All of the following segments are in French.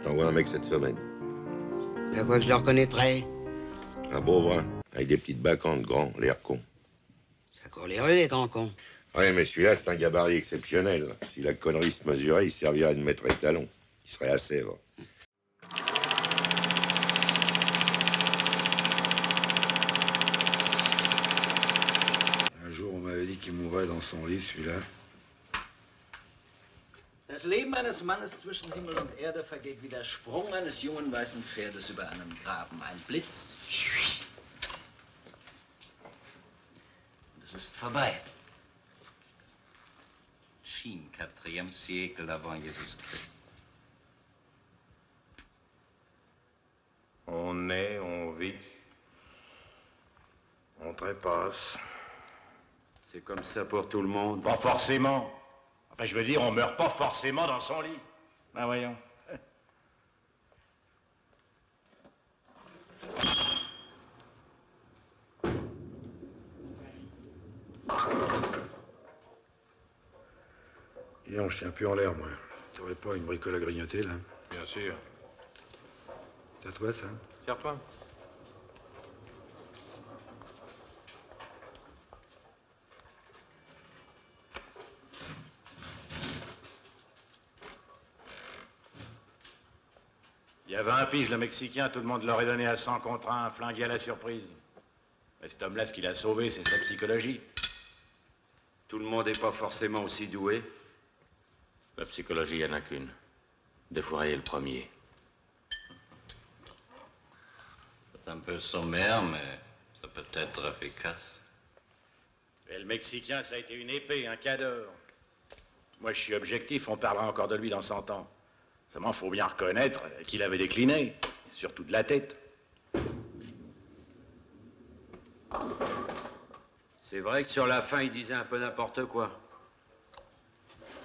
t'envoie un mec cette semaine. À quoi que je le reconnaîtrais? Un beau brun, avec des petites bacchantes, grand, l'air con. Ça court les rues, les grands cons. Ouais, mais celui-là, c'est un gabarit exceptionnel. Si la connerie se mesurait, il servirait de maître étalon. Il serait à Sèvres. Un jour, on m'avait dit qu'il mourrait dans son lit, celui-là. Das Leben eines Mannes zwischen Himmel und Erde vergeht wie der Sprung eines jungen weißen Pferdes über einen Graben. Ein Blitz. Und es ist vorbei. Chine, 4e siècle avant Jésus-Christ. On naît, on vit. On trépasse. C'est comme ça pour tout le monde. Pas forcément. Enfin, je veux dire, on meurt pas forcément dans son lit. Ben voyons. Dis donc, je tiens plus en l'air, moi. T'aurais pas une bricole à grignoter, là? Bien sûr. C'est à toi, ça? Tire-toi. Il y avait un pige, le Mexicain, tout le monde l'aurait donné à 100 contre 1, flingué à la surprise. Mais cet homme-là, ce qu'il a sauvé, c'est sa psychologie. Tout le monde n'est pas forcément aussi doué. La psychologie, il n'y en a qu'une. Défourailler le premier. C'est un peu sommaire, mais ça peut être efficace. Et le Mexicain, ça a été une épée, un cador. Moi, je suis objectif, on parlera encore de lui dans 100 ans. Seulement, faut bien reconnaître qu'il avait décliné, surtout de la tête. C'est vrai que sur la fin, il disait un peu n'importe quoi.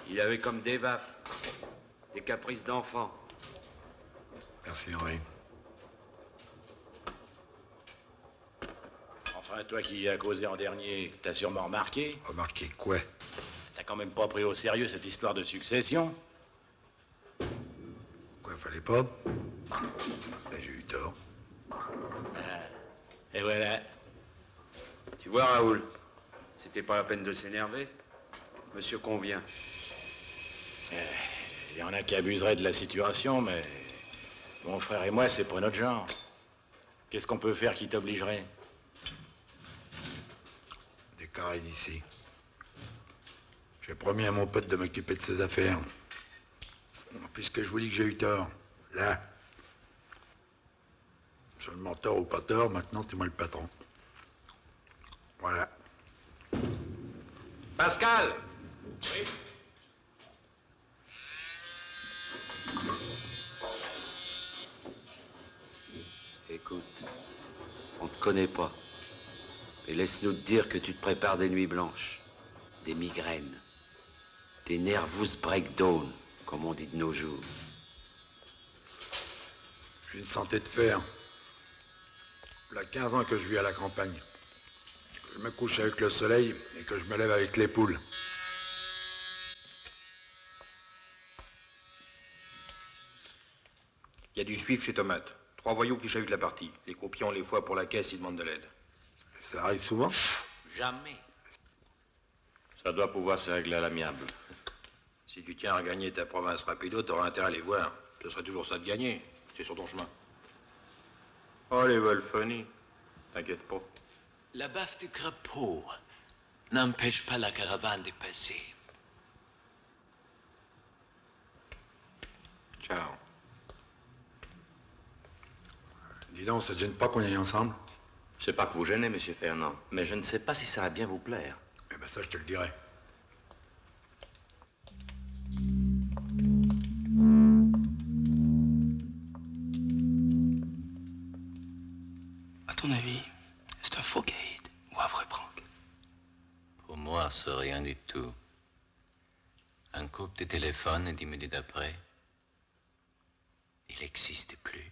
Il avait comme des vapes, des caprices d'enfant. Merci, Henri. Enfin, toi qui y as causé en dernier, t'as sûrement remarqué. Remarquez quoi? T'as quand même pas pris au sérieux cette histoire de succession. Quoi, fallait pas? Ben, j'ai eu tort. Et voilà. Tu vois, Raoul, c'était pas la peine de s'énerver. Monsieur convient. Il y en a qui abuseraient de la situation, mais mon frère et moi, c'est pas notre genre. Qu'est-ce qu'on peut faire qui t'obligerait? Des carrés d'ici. J'ai promis à mon pote de m'occuper de ses affaires. Puisque je vous dis que j'ai eu tort, là. Seulement tort ou pas tort, maintenant c'est moi le patron. Voilà. Pascal! Oui. Écoute, on te connaît pas. Et laisse-nous te dire que tu te prépares des nuits blanches, des migraines, des nervous breakdown, comme on dit de nos jours. J'ai une santé de fer. Il y a 15 ans que je vis à la campagne. Je me couche avec le soleil et que je me lève avec les poules. Il y a du suif chez Tomate. 3 voyous qui chahutent la partie. Les croupions, les fois pour la caisse, ils demandent de l'aide. Ça arrive souvent? Jamais. Ça doit pouvoir se régler à l'amiable. Si tu tiens à gagner ta province rapido, t'auras intérêt à les voir. Ce serait toujours ça de gagner. C'est sur ton chemin. Oh, les Wolfonies. T'inquiète pas. La baffe du crapaud n'empêche pas la caravane de passer. Ciao. Dis donc, ça te gêne pas qu'on y aille ensemble? C'est pas que vous gênez, monsieur Fernand, mais je ne sais pas si ça va bien vous plaire. Eh ben ça, je te le dirai. À ton avis, c'est un faux caïd ou un vrai prank? Pour moi, c'est rien du tout. Un coup de téléphone et 10 minutes après, il n'existe plus.